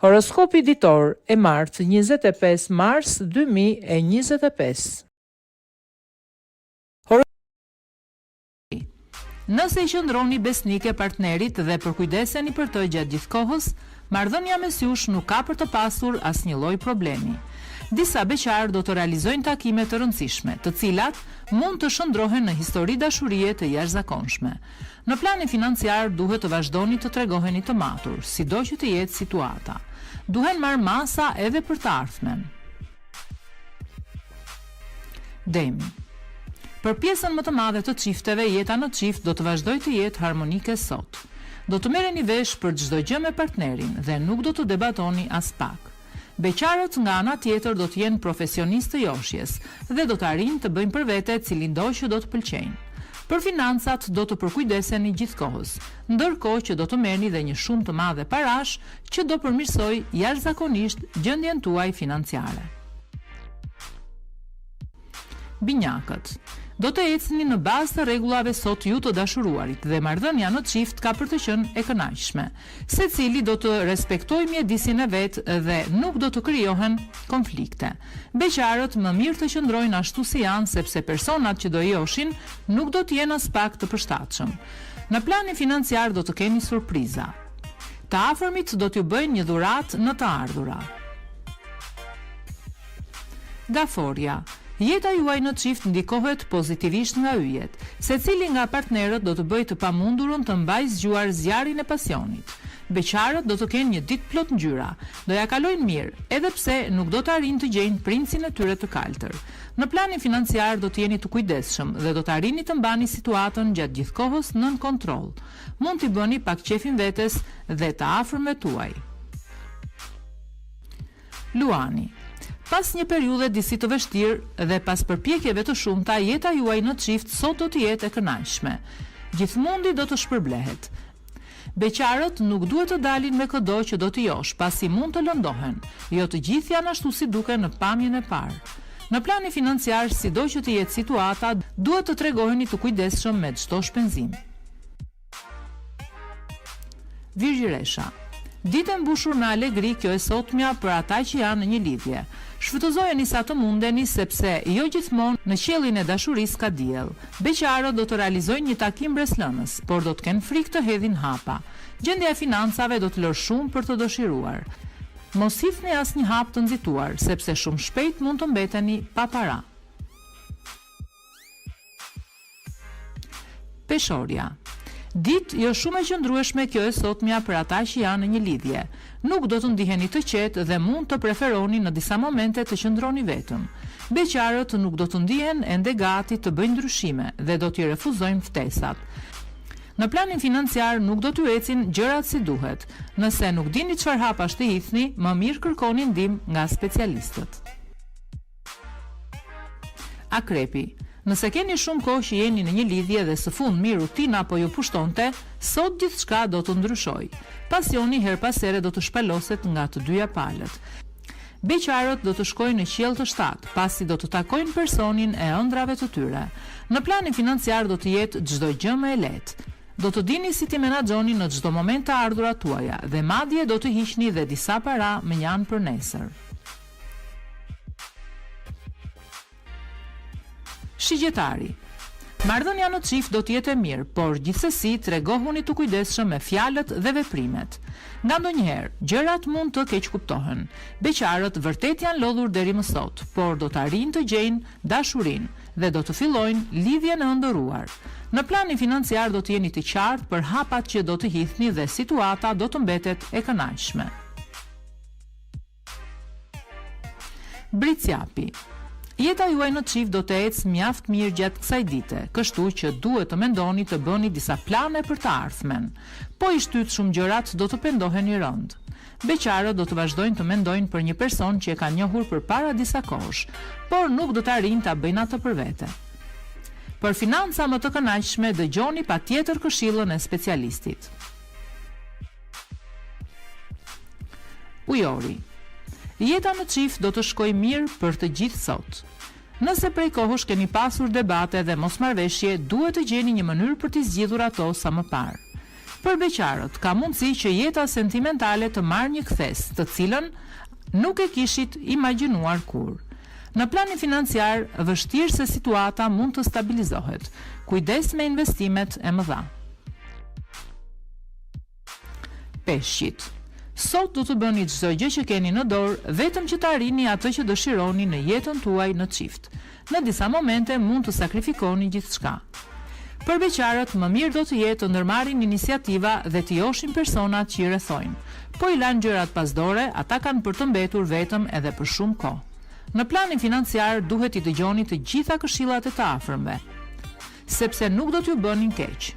Horoskopi ditor e martë 25 mars 2025. Nëse i qëndroni besnike partnerit dhe përkujdeseni për të gjatë gjithë kohës, marrëdhënia mes jush nuk ka për të pasur asnjë lloj problemi. Disa beqarë do të realizojnë takime të rëndësishme, të cilat mund të shndrohen në histori dashurie të jashtëzakonshme. Në planin financiar duhet të vazhdoni të tregoheni të matur, sido që të jetë situata. Duhen marrë masa edhe për të ardhmen. Demi. Për pjesën më të madhe të çifteve, jeta në çift do të vazhdojë të jetë harmonike sot. Do të merreni vesh për çdo gjë me partnerin dhe nuk do të debatoni as pak. Beqarët nga ana tjetër do të jenë profesionistë të joshjes dhe do të arrijnë të bëjnë për vete cilindo që do të pëlqejnë. Për financat do të përkujdeseni gjithkohës, ndërkohë që do të merrni dhe një shumë të madhe parash që do përmirësoj jashtëzakonisht gjendjen tuaj financiare. Binjakët. Do të ecni në bazë të rregullave sot ju të dashuruarit dhe marrëdhënia në çift ka për të qenë e kënaqshme. Secili do të respektojë mjedisin e vet dhe nuk do të krijohen konflikte. Beqarët më mirë të qëndrojnë ashtu si janë sepse personat që do joshin nuk do të jenë as pak të përshtatshëm. Në planin financiar do të keni surpriza. Të afërmit do t'ju bëjnë një dhuratë në të ardhura. Gaforia. Jeta juaj në çift ndikohet pozitivisht nga yjet. Secili nga partnerët do të bëjë të pamundurën të mbajë zgjuar zjarrin e pasionit. Beqarët do të kenë një ditë plot ngjyra. Do ja kalojnë mirë, edhe pse nuk do të arrijnë të gjejnë princin e tyre të kaltër. Në planin financiar do të jeni të kujdesshëm dhe do të arrini të mbani situatën gjatë gjithë kohës nën kontroll. Mund t'i bëni pak qefin vetes dhe të afërmit tuaj. Luani. Pas një periudhe disi të vështirë dhe pas përpjekjeve të shumta, jeta juaj në çift sot do të jetë e kënaqshme. Gjithmondi do të shpërblehet. Beqarët nuk duhet të dalin me këdo që do të josh, pasi mund të lëndohen. Jo të gjithë janë ashtu si duken në pamjen e parë. Në planin financiar, sido që të jetë situata, duhet të tregoheni të kujdesshëm me çdo shpenzim. Virgjiresha. Ditë mbushur me alegri, kjo e sotmja për ata që janë në një lidhje. Shfrytëzojeni sa të mundeni sepse jo gjithmonë në qiellin e dashurisë ka diell. Beqarët do të realizojnë një takim breslënës, por do të kenë frikë të hedhin hapa. Gjendja e financave do të lërë shumë për të dëshiruar. Mos hidhni asnjë hap të nxituar, sepse shumë shpejt mund të mbeteni pa para. Peshorja. Ditë jo shumë e qëndrueshme kjo e sotmja për ata që janë në një lidhje. Nuk do të ndiheni të qetë dhe mund të preferoni në disa momente të qëndroni vetëm. Beqarët nuk do të ndihen ende gati të bëjnë ndryshime dhe do t'i refuzojnë ftesat. Në planin financiar nuk do t'ju ecin gjërat si duhet. Nëse nuk dini çfarë hapash të hidhni, më mirë kërkoni ndihmë nga specialistët. Akrepi. Nëse keni shumë kohë që jeni në një lidhje dhe së fundmi rutina po ju pushtonte, sot gjithçka do të ndryshojë. Pasioni her pas here do të shpaloset nga të dyja palët. Beqarët do të shkojnë në qiell të shtatë, pasi do të takojnë personin e ëndrave të tyre. Në planin financiar do të jetë çdo gjë më e lehtë. Do të dini si t'i menaxhoni në çdo moment të ardhurat tuaja dhe madje do të hiqni dhe disa para me një anë për nesër. Shigjetari. Marrëdhënia në çift do të jetë e mirë, por gjithsesi tregohuni të kujdesshëm me fjalët dhe veprimet. Nga ndonjëherë, gjërat mund të keq kuptohen. Beqarët vërtet janë lodhur deri më sot, por do të arrijnë të gjejnë dashurinë dhe do të fillojnë lidhjen e ëndërruar. Në planin financiar do të jeni të qartë për hapat që do të hidhni dhe situata do të mbetet e kënaqshme. Bricjapi. Jeta juaj në çift do të ecë mjaft mirë gjatë kësaj dite, kështu që duhet të mendoni të bëni disa plane për të ardhmen. Po i shtyt shumë gjërat do të pendoheni rënd. Beqarët do të vazhdojnë të mendojnë për një person që e kanë njohur përpara disa kohësh, por nuk do të arrijnë ta bëjnë atë për vete. Për financa më të kënaqshme dëgjoni patjetër këshillën e specialistit. Ujori. Jeta në çift do të shkojë mirë për të gjithë sot. Nëse prej kohësh keni pasur debate dhe mosmarrveshje, duhet të gjeni një mënyrë për t'i zgjidhur ato sa më parë. Për beqarët, ka mundësi që jeta sentimentale të marrë një kthes, të cilën nuk e kishit imagjinuar kur. Në planin financiar, vështirë se situata mund të stabilizohet. Kujdes me investimet e mëdha. Peshqit. Sot do të bëni çdo gjë që keni në dorë, vetëm që të arrini atë që dëshironi në jetën tuaj në çift. Në disa momente mund të sakrifikoni gjithçka. Për beqarët, më mirë do të jetë të ndërmarrin iniciativa dhe të joshin personat që i rrethojnë. Po i lanë gjërat pas dore, ata kanë për të mbetur vetëm edhe për shumë kohë. Në planin financiar duhet i dëgjoni të gjitha këshillat e të afërmve, sepse nuk do t'ju bënin keq.